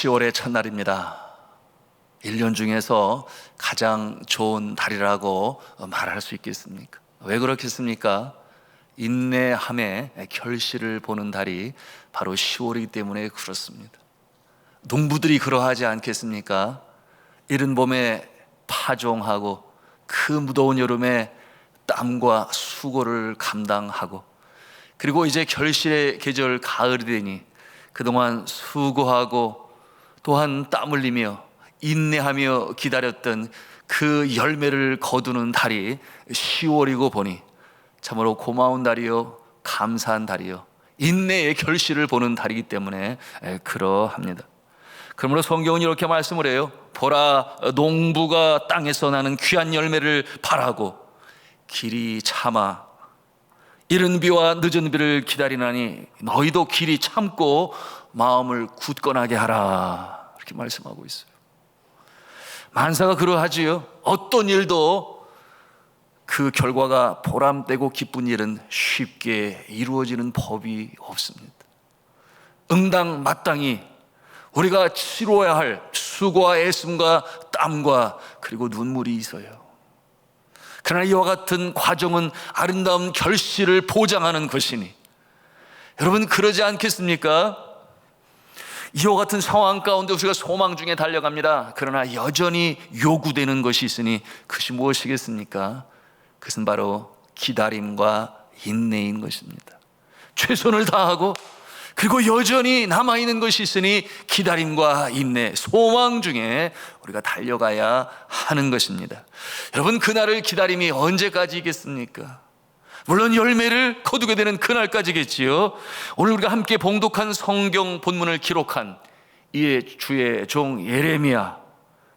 10월의 첫날입니다. 1년 중에서 가장 좋은 달이라고 말할 수 있겠습니까? 왜 그렇겠습니까? 인내함의 결실을 보는 달이 바로 10월이기 때문에 그렇습니다. 농부들이 그러하지 않겠습니까? 이른 봄에 파종하고 그 무더운 여름에 땀과 수고를 감당하고, 그리고 이제 결실의 계절 가을이 되니 그동안 수고하고 또한 땀 흘리며 인내하며 기다렸던 그 열매를 거두는 달이 10월이고 보니 참으로 고마운 달이요, 감사한 달이요, 인내의 결실을 보는 달이기 때문에 그러합니다. 그러므로 성경은 이렇게 말씀을 해요. 보라, 농부가 땅에서 나는 귀한 열매를 바라고 길이 참아 이른 비와 늦은 비를 기다리나니 너희도 길이 참고 마음을 굳건하게 하라, 이렇게 말씀하고 있어요. 만사가 그러하지요. 어떤 일도 그 결과가 보람되고 기쁜 일은 쉽게 이루어지는 법이 없습니다. 응당마땅히 우리가 치러야 할 수고와 애씀과 땀과 그리고 눈물이 있어요. 그러나 이와 같은 과정은 아름다운 결실을 보장하는 것이니, 여러분 그러지 않겠습니까? 이와 같은 상황 가운데 우리가 소망 중에 달려갑니다. 그러나 여전히 요구되는 것이 있으니 그것이 무엇이겠습니까? 그것은 바로 기다림과 인내인 것입니다. 최선을 다하고 그리고 여전히 남아있는 것이 있으니 기다림과 인내, 소망 중에 우리가 달려가야 하는 것입니다. 여러분, 그날을 기다림이 언제까지겠습니까? 물론 열매를 거두게 되는 그날까지겠지요. 오늘 우리가 함께 봉독한 성경 본문을 기록한 이 주의 종 예레미야,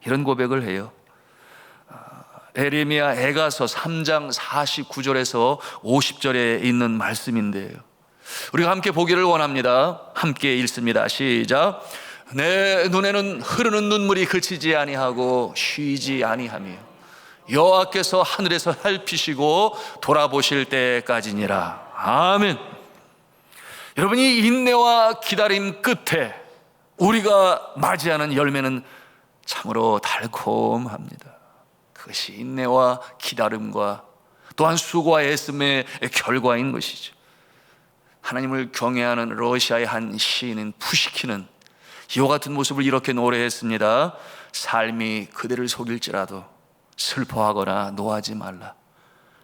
이런 고백을 해요. 예레미야 애가서 3장 49절에서 50절에 있는 말씀인데요, 우리가 함께 보기를 원합니다. 함께 읽습니다. 시작. 내 눈에는 흐르는 눈물이 그치지 아니하고 쉬지 아니하며 여호와께서 하늘에서 살피시고 돌아보실 때까지니라. 아멘. 여러분이 인내와 기다림 끝에 우리가 맞이하는 열매는 참으로 달콤합니다. 그것이 인내와 기다림과 또한 수고와 애씀의 결과인 것이죠. 하나님을 경외하는 러시아의 한 시인인 푸시킨은 이와 같은 모습을 이렇게 노래했습니다. 삶이 그대를 속일지라도 슬퍼하거나 노하지 말라.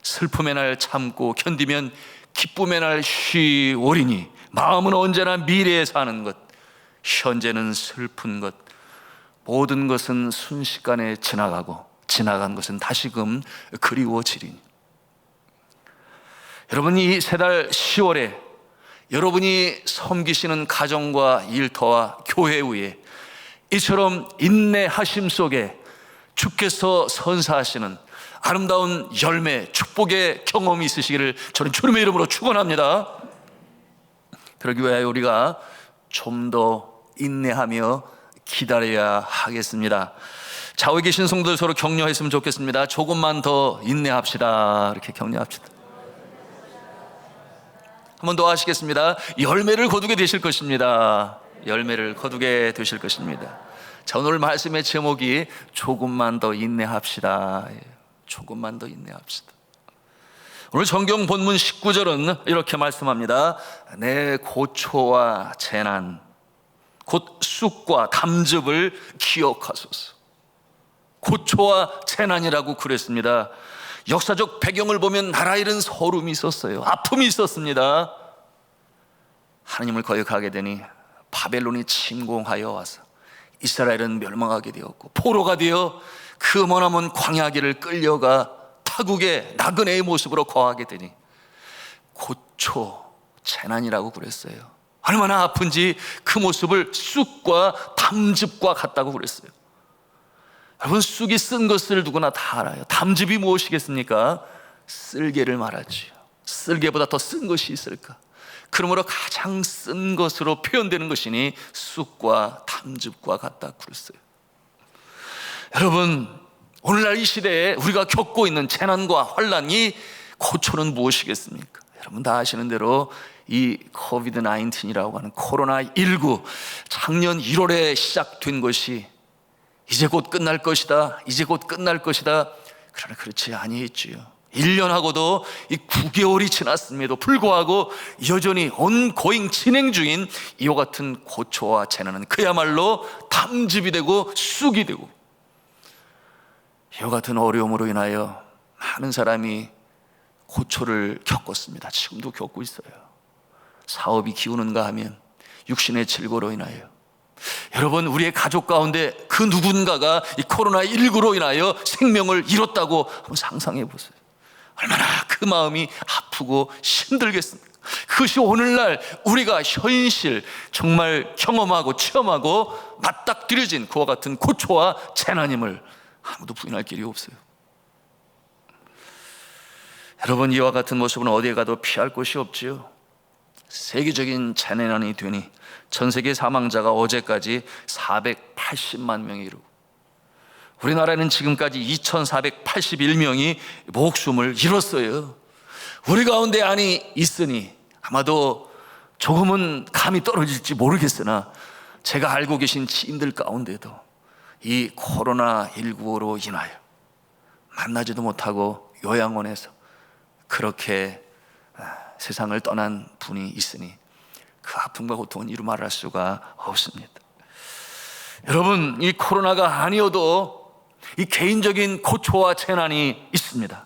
슬픔의 날 참고 견디면 기쁨의 날 쉬오리니 마음은 언제나 미래에 사는 것, 현재는 슬픈 것, 모든 것은 순식간에 지나가고 지나간 것은 다시금 그리워지리니. 여러분, 이 세 달 10월에 여러분이 섬기시는 가정과 일터와 교회 위에 이처럼 인내하심 속에 주께서 선사하시는 아름다운 열매, 축복의 경험이 있으시기를 저는 주님의 이름으로 축원합니다. 그러기 위하여 우리가 좀 더 인내하며 기다려야 하겠습니다. 좌우에 계신 성도들 서로 격려했으면 좋겠습니다. 조금만 더 인내합시다, 이렇게 격려합시다. 한 번 더 하시겠습니다. 열매를 거두게 되실 것입니다. 열매를 거두게 되실 것입니다. 자, 오늘 말씀의 제목이 조금만 더 인내합시다. 조금만 더 인내합시다. 오늘 성경 본문 19절은 이렇게 말씀합니다. 내 고초와 재난 곧 쑥과 담즙을 기억하소서. 고초와 재난이라고 그랬습니다. 역사적 배경을 보면 나라 잃은 서름이 있었어요. 아픔이 있었습니다. 하나님을 거역하게 되니 바벨론이 침공하여 와서 이스라엘은 멸망하게 되었고, 포로가 되어 그 머나먼 광야길을 끌려가 타국의 나그네의 모습으로 거하게 되니 고초, 재난이라고 그랬어요. 얼마나 아픈지 그 모습을 쑥과 담즙과 같다고 그랬어요. 여러분, 쑥이 쓴 것을 누구나 다 알아요. 담즙이 무엇이겠습니까? 쓸개를 말하지요. 쓸개보다 더 쓴 것이 있을까? 그러므로 가장 쓴 것으로 표현되는 것이니 쑥과 담즙과 같다 그랬어요. 여러분, 오늘날 이 시대에 우리가 겪고 있는 재난과 환난이 고초는 무엇이겠습니까? 여러분 다 아시는 대로 이 코비드-19이라고 하는 코로나19, 작년 1월에 시작된 것이 이제 곧 끝날 것이다, 이제 곧 끝날 것이다. 그러나 그렇지 아니했지요. 1년하고도 이 9개월이 지났음에도 불구하고 여전히 ongoing 진행 중인 이와 같은 고초와 재난은 그야말로 담즙이 되고 쑥이 되고, 이와 같은 어려움으로 인하여 많은 사람이 고초를 겪었습니다. 지금도 겪고 있어요. 사업이 기우는가 하면 육신의 질고로 인하여, 여러분 우리의 가족 가운데 그 누군가가 이 코로나19로 인하여 생명을 잃었다고 한번 상상해 보세요. 얼마나 그 마음이 아프고 힘들겠습니까? 그것이 오늘날 우리가 현실 정말 경험하고 체험하고 맞닥뜨려진 그와 같은 고초와 재난임을 아무도 부인할 길이 없어요. 여러분 이와 같은 모습은 어디에 가도 피할 곳이 없지요. 세계적인 재난이 되니 전 세계 사망자가 어제까지 480만 명에 이르고, 우리나라는 지금까지 2,481명이 목숨을 잃었어요. 우리 가운데 안이 있으니 아마도 조금은 감이 떨어질지 모르겠으나, 제가 알고 계신 지인들 가운데도 이 코로나19로 인하여 만나지도 못하고 요양원에서 그렇게 세상을 떠난 분이 있으니 그 아픔과 고통은 이루 말할 수가 없습니다. 여러분 이 코로나가 아니어도 이 개인적인 고초와 재난이 있습니다.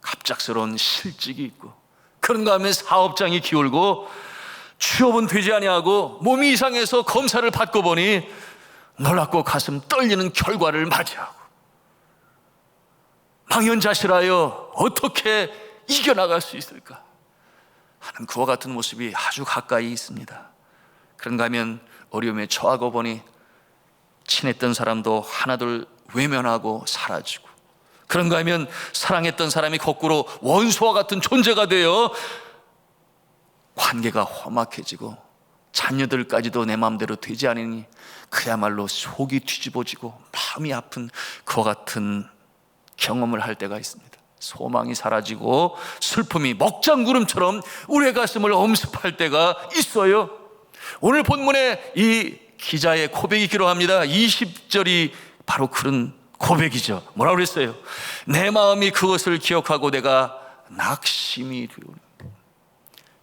갑작스러운 실직이 있고, 그런가 하면 사업장이 기울고 취업은 되지 아니하고 몸이 이상해서 검사를 받고 보니 놀랍고 가슴 떨리는 결과를 맞이하고, 망연자실하여 어떻게 이겨나갈 수 있을까 하는 그와 같은 모습이 아주 가까이 있습니다. 그런가 하면 어려움에 처하고 보니 친했던 사람도 하나둘 외면하고 사라지고, 그런가 하면 사랑했던 사람이 거꾸로 원수와 같은 존재가 되어 관계가 험악해지고 자녀들까지도 내 마음대로 되지 않으니 그야말로 속이 뒤집어지고 마음이 아픈 그와 같은 경험을 할 때가 있습니다. 소망이 사라지고 슬픔이 먹장구름처럼 우리의 가슴을 엄습할 때가 있어요. 오늘 본문에 이 기자의 고백이 기록합니다. 20절이 바로 그런 고백이죠. 뭐라고 그랬어요? 내 마음이 그것을 기억하고 내가 낙심이 되오니.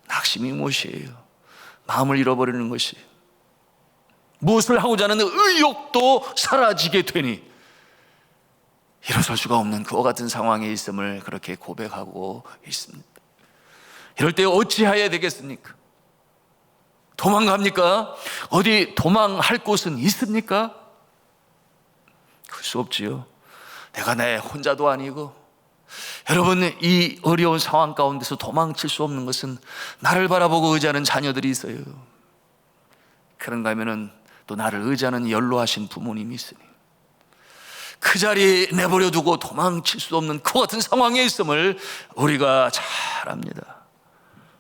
낙심이 무엇이에요? 마음을 잃어버리는 것이에요. 무엇을 하고자 하는 의욕도 사라지게 되니 일어설 수가 없는 그와 같은 상황에 있음을 그렇게 고백하고 있습니다. 이럴 때 어찌해야 되겠습니까? 도망갑니까? 어디 도망할 곳은 있습니까? 그럴 수 없지요. 내가 내 혼자도 아니고, 여러분 이 어려운 상황 가운데서 도망칠 수 없는 것은 나를 바라보고 의지하는 자녀들이 있어요. 그런가 하면은 또 나를 의지하는 연로하신 부모님이 있으니 그 자리에 내버려 두고 도망칠 수 없는 그 같은 상황에 있음을 우리가 잘 압니다.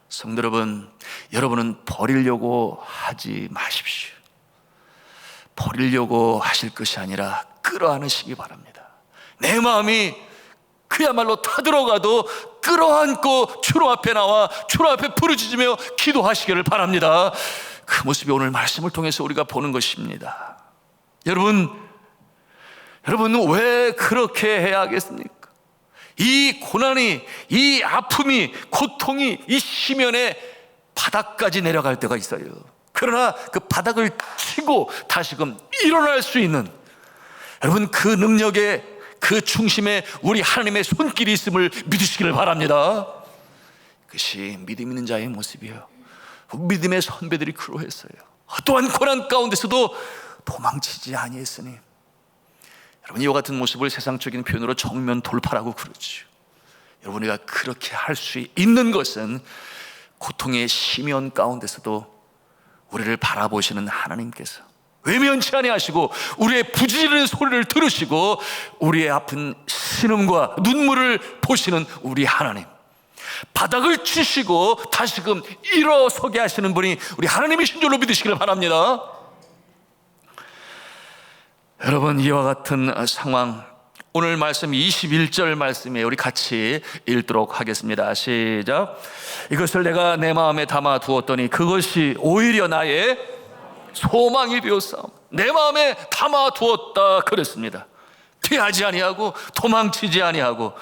성도 여러분, 여러분은 버리려고 하지 마십시오. 버리려고 하실 것이 아니라 끌어안으시기 바랍니다. 내 마음이 그야말로 타들어가도 끌어안고 주로 앞에 나와 주로 앞에 부르짖으며 기도하시기를 바랍니다. 그 모습이 오늘 말씀을 통해서 우리가 보는 것입니다. 여러분 왜 그렇게 해야 하겠습니까? 이 고난이, 이 아픔이, 고통이 이 시면의 바닥까지 내려갈 때가 있어요. 그러나 그 바닥을 치고 다시금 일어날 수 있는, 여러분 그 능력에, 그 중심에 우리 하나님의 손길이 있음을 믿으시기를 바랍니다. 그것이 믿음 있는 자의 모습이에요. 믿음의 선배들이 그러했어요. 어떠한 고난 가운데서도 도망치지 아니했으니. 여러분 이와 같은 모습을 세상적인 표현으로 정면 돌파라고 그러죠. 여러분 우리가 그렇게 할 수 있는 것은 고통의 심연 가운데서도 우리를 바라보시는 하나님께서 외면치 아니하시고 우리의 부지런한 소리를 들으시고 우리의 아픈 신음과 눈물을 보시는 우리 하나님, 바닥을 치시고 다시금 일어서게 하시는 분이 우리 하나님이신 줄로 믿으시기를 바랍니다. 여러분 이와 같은 상황, 오늘 말씀 21절 말씀에 우리 같이 읽도록 하겠습니다. 시작. 이것을 내가 내 마음에 담아 두었더니 그것이 오히려 나의 소망이 되었사오며. 내 마음에 담아 두었다 그랬습니다. 피하지 아니하고 도망치지 아니하고,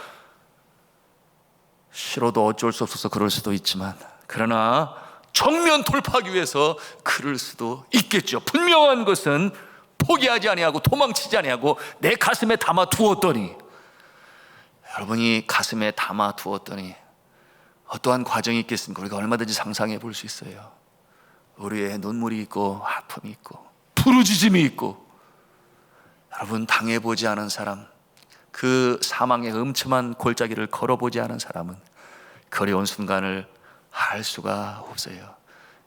싫어도 어쩔 수 없어서 그럴 수도 있지만, 그러나 정면 돌파하기 위해서 그럴 수도 있겠죠. 분명한 것은 포기하지 아니하고 도망치지 아니하고 내 가슴에 담아 두었더니, 여러분이 가슴에 담아 두었더니 어떠한 과정이 있겠습니까? 우리가 얼마든지 상상해 볼 수 있어요. 우리의 눈물이 있고 아픔이 있고 부르짖음이 있고, 여러분 당해보지 않은 사람, 그 사망의 음침한 골짜기를 걸어보지 않은 사람은 그 어려운 순간을 알 수가 없어요.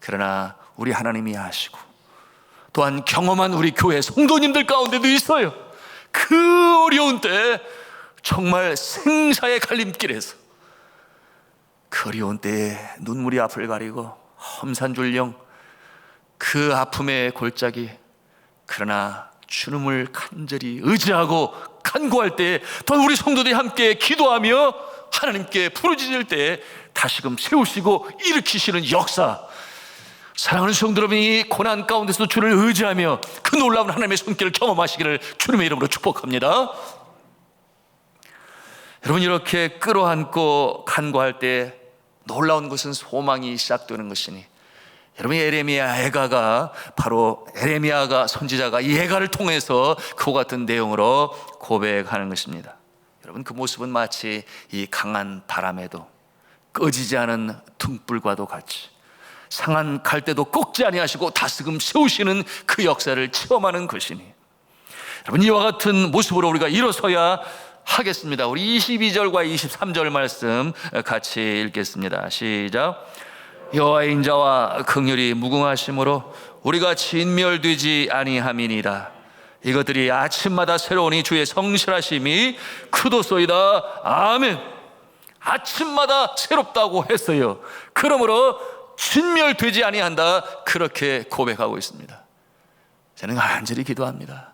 그러나 우리 하나님이 아시고, 또한 경험한 우리 교회 성도님들 가운데도 있어요. 그 어려운 때 정말 생사의 갈림길에서, 그 어려운 때에 눈물이 앞을 가리고 험산줄령 그 아픔의 골짜기, 그러나 주님을 간절히 의지하고 간구할 때, 또 우리 성도들이 함께 기도하며 하나님께 부르짖을 때 다시금 세우시고 일으키시는 역사, 사랑하는 성도 여러분이 고난 가운데서도 주를 의지하며 그 놀라운 하나님의 손길을 경험하시기를 주님의 이름으로 축복합니다. 여러분, 이렇게 끌어안고 간구할 때 놀라운 것은 소망이 시작되는 것이니, 여러분, 에레미야 애가가 바로 에레미야가 선지자가 이 애가를 통해서 그와 같은 내용으로 고백하는 것입니다. 여러분, 그 모습은 마치 이 강한 바람에도 꺼지지 않은 등불과도 같이, 상한 갈대도 꺾지 아니하시고 다스금 세우시는 그 역사를 체험하는 것이니, 여러분, 이와 같은 모습으로 우리가 일어서야 하겠습니다. 우리 22절과 23절 말씀 같이 읽겠습니다. 시작. 여호와의 인자와 긍휼이 무궁하심으로 우리가 진멸되지 아니함이니라. 이것들이 아침마다 새로우니 주의 성실하심이 크도소이다. 아멘. 아침마다 새롭다고 했어요. 그러므로 진멸되지 아니한다, 그렇게 고백하고 있습니다. 저는 간절히 기도합니다.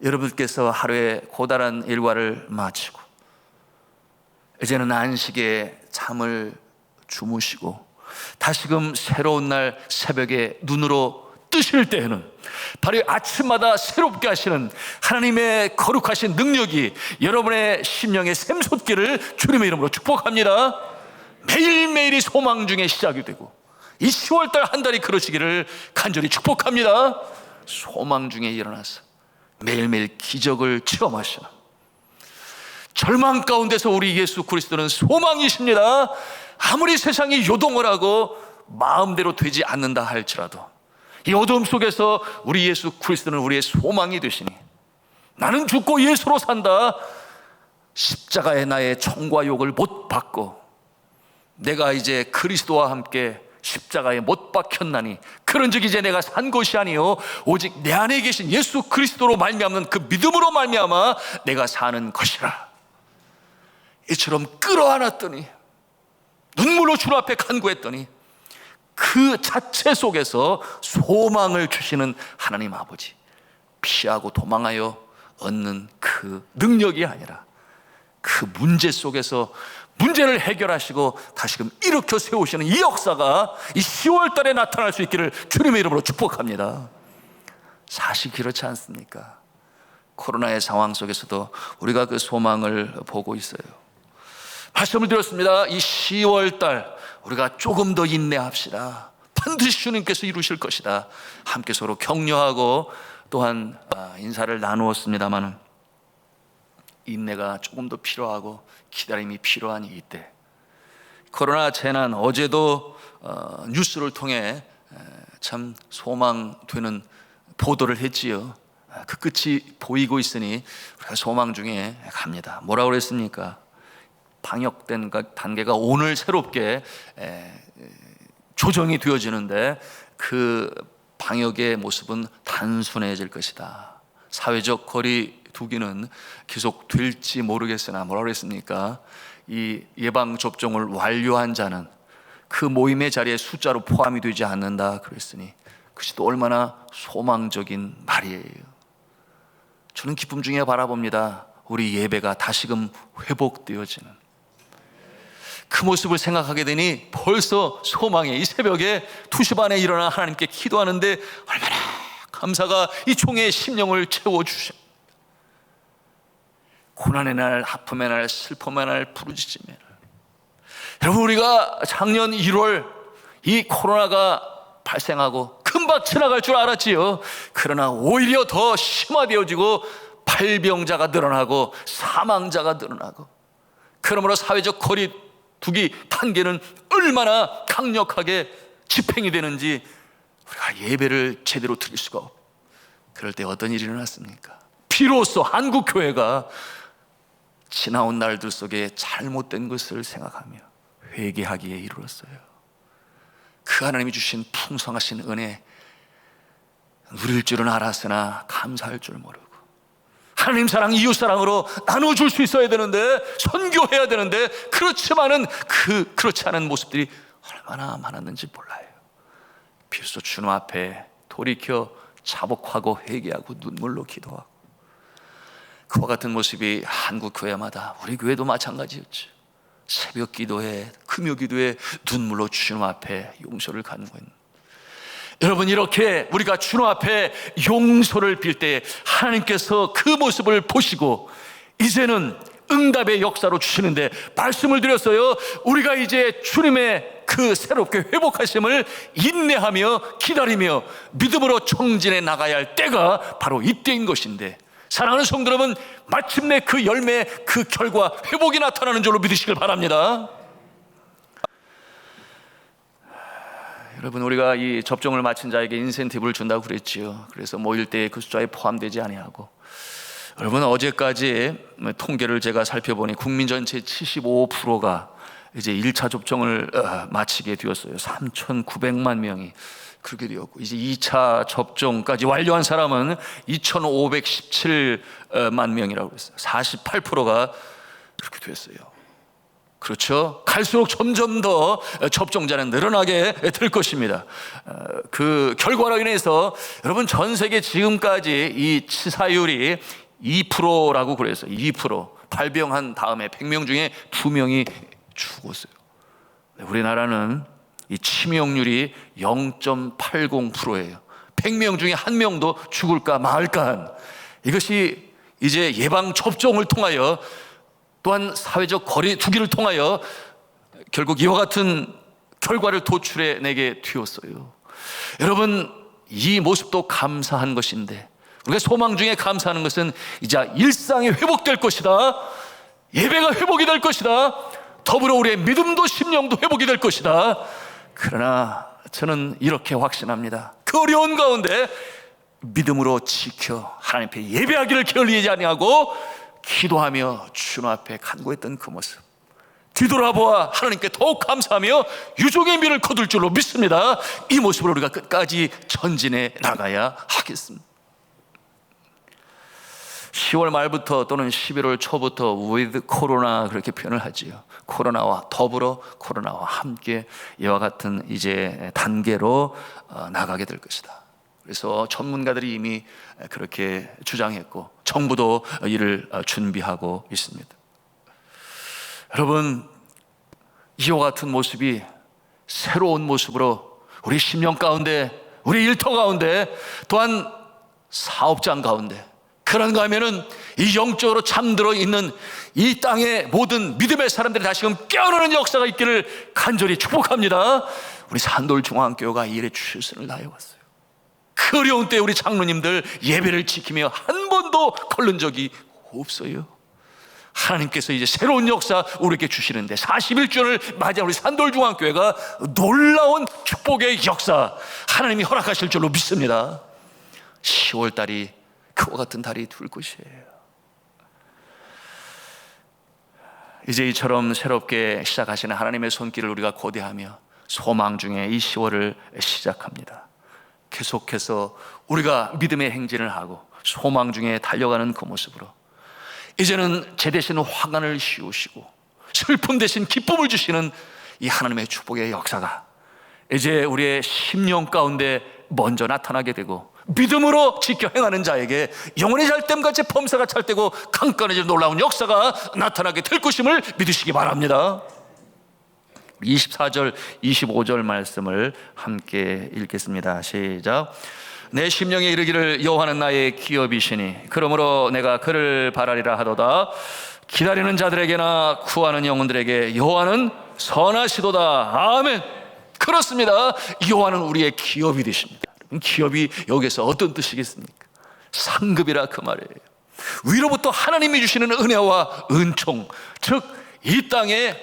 여러분께서 하루에 고달한 일과를 마치고 이제는 안식에 잠을 주무시고 다시금 새로운 날 새벽에 눈으로 뜨실 때에는 바로 아침마다 새롭게 하시는 하나님의 거룩하신 능력이 여러분의 심령의 샘솟기를 주님의 이름으로 축복합니다. 매일매일이 소망 중에 시작이 되고 이 10월달 한 달이 그러시기를 간절히 축복합니다. 소망 중에 일어나서 매일매일 기적을 체험하시는, 절망 가운데서 우리 예수 그리스도는 소망이십니다. 아무리 세상이 요동을 하고 마음대로 되지 않는다 할지라도 이 어둠 속에서 우리 예수 그리스도는 우리의 소망이 되시니, 나는 죽고 예수로 산다, 십자가의 나의 총과 욕을 못 받고 내가 이제 그리스도와 함께 십자가에 못 박혔나니 그런즉 이제 내가 산 것이 아니요 오직 내 안에 계신 예수 그리스도로 말미암는 그 믿음으로 말미암아 내가 사는 것이라. 이처럼 끌어안았더니, 눈물로 주 앞에 간구했더니 그 자체 속에서 소망을 주시는 하나님 아버지, 피하고 도망하여 얻는 그 능력이 아니라 그 문제 속에서 문제를 해결하시고 다시금 일으켜 세우시는 이 역사가 이 10월 달에 나타날 수 있기를 주님의 이름으로 축복합니다. 사실 그렇지 않습니까? 코로나의 상황 속에서도 우리가 그 소망을 보고 있어요. 말씀을 드렸습니다. 이 10월 달 우리가 조금 더 인내합시다. 반드시 주님께서 이루실 것이다. 함께 서로 격려하고 또한 인사를 나누었습니다만, 인내가 조금 더 필요하고 기다림이 필요한 이때, 코로나 재난, 어제도 뉴스를 통해 참 소망되는 보도를 했지요. 그 끝이 보이고 있으니 우리가 소망 중에 갑니다. 뭐라고 그랬습니까? 방역된 단계가 오늘 새롭게 조정이 되어지는데 그 방역의 모습은 단순해질 것이다. 사회적 거리 두기는 계속 될지 모르겠으나 뭐라고 그랬습니까? 이 예방접종을 완료한 자는 그 모임의 자리에 숫자로 포함이 되지 않는다 그랬으니 그것이 또 얼마나 소망적인 말이에요. 저는 기쁨 중에 바라봅니다. 우리 예배가 다시금 회복되어지는 그 모습을 생각하게 되니 벌써 소망에 이 새벽에 2시 반에 일어나 하나님께 기도하는데 얼마나 감사가 이 종의 심령을 채워주십니다. 고난의 날, 아픔의 날, 슬픔의 날, 부르짖음의 날. 여러분, 우리가 작년 1월 이 코로나가 발생하고 금방 지나갈 줄 알았지요. 그러나 오히려 더 심화되어지고 발병자가 늘어나고 사망자가 늘어나고, 그러므로 사회적 거리두기 단계는 얼마나 강력하게 집행이 되는지 우리가 예배를 제대로 드릴 수가 없고, 그럴 때 어떤 일이 일어났습니까? 비로소 한국교회가 지나온 날들 속에 잘못된 것을 생각하며 회개하기에 이르렀어요. 그 하나님이 주신 풍성하신 은혜 누릴 줄은 알았으나 감사할 줄 모르고, 하나님 사랑, 이웃 사랑으로 나눠줄 수 있어야 되는데, 선교해야 되는데, 그렇지만은 그렇지 않은 모습들이 얼마나 많았는지 몰라요. 비로소 주님 앞에 돌이켜 자복하고 회개하고 눈물로 기도하고, 그와 같은 모습이 한국 교회마다, 우리 교회도 마찬가지였죠. 새벽 기도에, 금요 기도에 눈물로 주님 앞에 용서를 간구했는, 여러분, 이렇게 우리가 주님 앞에 용서를 빌 때 하나님께서 그 모습을 보시고 이제는 응답의 역사로 주시는데, 말씀을 드렸어요. 우리가 이제 주님의 그 새롭게 회복하심을 인내하며 기다리며 믿음으로 청진해 나가야 할 때가 바로 이때인 것인데, 사랑하는 성도 여러분, 마침내 그 열매, 그 결과, 회복이 나타나는 줄로 믿으시길 바랍니다. 여러분, 우리가 이 접종을 마친 자에게 인센티브를 준다고 그랬지요. 그래서 모일 때 그 숫자에 포함되지 아니하고, 여러분, 어제까지 통계를 제가 살펴보니 국민 전체 75%가 이제 1차 접종을 마치게 되었어요. 3,900만 명이 그렇게 되었고, 이제 2차 접종까지 완료한 사람은 2,517만 명이라고 했어요. 48%가 그렇게 됐어요. 그렇죠? 갈수록 점점 더 접종자는 늘어나게 될 것입니다. 그 결과로 인해서 여러분, 전 세계 지금까지 이 치사율이 2%라고 그랬어요. 2%. 발병한 다음에 100명 중에 2명이 죽었어요. 우리나라는 이 치명률이 0.80%예요. 100명 중에 1명도 죽을까 말까 한, 이것이 이제 예방 접종을 통하여, 또한 사회적 거리두기를 통하여 결국 이와 같은 결과를 도출해내게 되었어요. 여러분, 이 모습도 감사한 것인데, 우리가 소망 중에 감사하는 것은 이제 일상이 회복될 것이다, 예배가 회복이 될 것이다, 더불어 우리의 믿음도 심령도 회복이 될 것이다. 그러나 저는 이렇게 확신합니다. 그 어려운 가운데 믿음으로 지켜 하나님 앞에 예배하기를 게을리지 아니하고 기도하며 주님 앞에 간구했던 그 모습, 뒤돌아보아 하나님께 더욱 감사하며 유종의 미를 거둘 줄로 믿습니다. 이 모습으로 우리가 끝까지 전진해 나가야 하겠습니다. 10월 말부터 또는 11월 초부터 with 코로나 그렇게 표현을 하지요. 코로나와 더불어, 코로나와 함께 이와 같은 이제 단계로 나가게 될 것이다. 그래서 전문가들이 이미 그렇게 주장했고, 정부도 이를 준비하고 있습니다. 여러분, 이와 같은 모습이 새로운 모습으로 우리 심령 가운데, 우리 일터 가운데, 또한 사업장 가운데, 그런가 하면은 이 영적으로 잠들어 있는 이 땅의 모든 믿음의 사람들이 다시금 깨어나는 역사가 있기를 간절히 축복합니다. 우리 산돌중앙교회가 이 일에 최선을 다해왔어요. 그 어려운 때 우리 장로님들 예배를 지키며 한 번도 걸른 적이 없어요. 하나님께서 이제 새로운 역사 우리에게 주시는데, 41주년을 맞이한 우리 산돌중앙교회가 놀라운 축복의 역사 하나님이 허락하실 줄로 믿습니다. 10월달이 그와 같은 달이 될 것이에요. 이제 이처럼 새롭게 시작하시는 하나님의 손길을 우리가 고대하며 소망 중에 이 10월을 시작합니다. 계속해서 우리가 믿음의 행진을 하고 소망 중에 달려가는 그 모습으로, 이제는 제 대신 화관을 씌우시고 슬픔 대신 기쁨을 주시는 이 하나님의 축복의 역사가 이제 우리의 심령 가운데 먼저 나타나게 되고, 믿음으로 지켜 행하는 자에게 영혼의 잘됨같이 범사가 찰되고 강건해질 놀라운 역사가 나타나게 될 것임을 믿으시기 바랍니다. 24절 25절 말씀을 함께 읽겠습니다. 시작. 내 심령에 이르기를 여호와는 나의 기업이시니 그러므로 내가 그를 바라리라 하도다. 기다리는 자들에게나 구하는 영혼들에게 여호와는 선하시도다. 아멘. 그렇습니다. 여호와는 우리의 기업이 되십니다. 기업이 여기서 어떤 뜻이겠습니까? 상급이라 그 말이에요. 위로부터 하나님이 주시는 은혜와 은총, 즉 이 땅에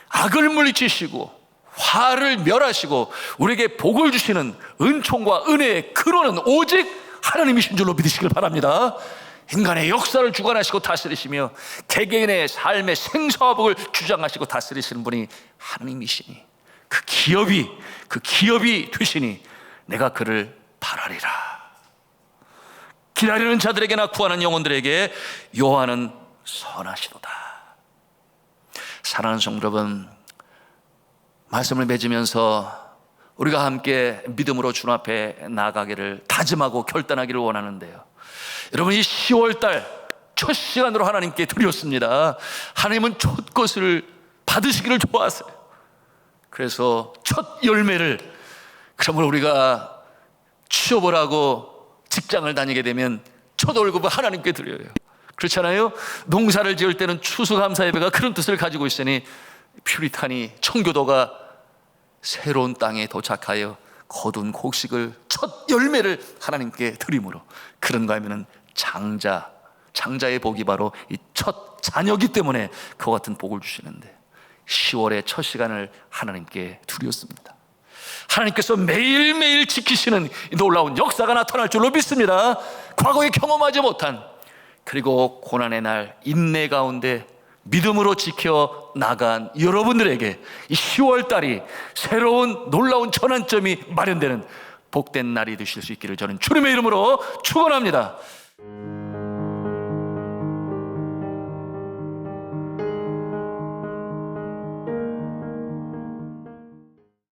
악을 물리치시고 화를 멸하시고 우리에게 복을 주시는 은총과 은혜의 근원은 오직 하나님이신 줄로 믿으시길 바랍니다. 인간의 역사를 주관하시고 다스리시며 개개인의 삶의 생사화복을 주장하시고 다스리시는 분이 하나님이시니 그 기업이 되시니 내가 그를 바라리라. 기다리는 자들에게나 구하는 영혼들에게 여호와는 선하시도다. 사랑하는 성도 여러분, 말씀을 맺으면서 우리가 함께 믿음으로 주님 앞에 나아가기를 다짐하고 결단하기를 원하는데요, 여러분, 이 10월달 첫 시간으로 하나님께 드렸습니다. 하나님은 첫 것을 받으시기를 좋아하세요. 그래서 첫 열매를, 그러면 우리가 취업을 하고 직장을 다니게 되면 첫 월급을 하나님께 드려요. 그렇잖아요. 농사를 지을 때는 추수감사 예배가 그런 뜻을 가지고 있으니 퓨리탄이 청교도가 새로운 땅에 도착하여 거둔 곡식을 첫 열매를 하나님께 드림으로, 그런가 하면은 장자의 복이 바로 이 첫 자녀이기 때문에 그와 같은 복을 주시는데 10월의 첫 시간을 하나님께 드렸습니다. 하나님께서 매일매일 지키시는 놀라운 역사가 나타날 줄로 믿습니다. 과거에 경험하지 못한, 그리고 고난의 날 인내 가운데 믿음으로 지켜 나간 여러분들에게 이 10월달이 새로운 놀라운 전환점이 마련되는 복된 날이 되실 수 있기를 저는 주님의 이름으로 축원합니다.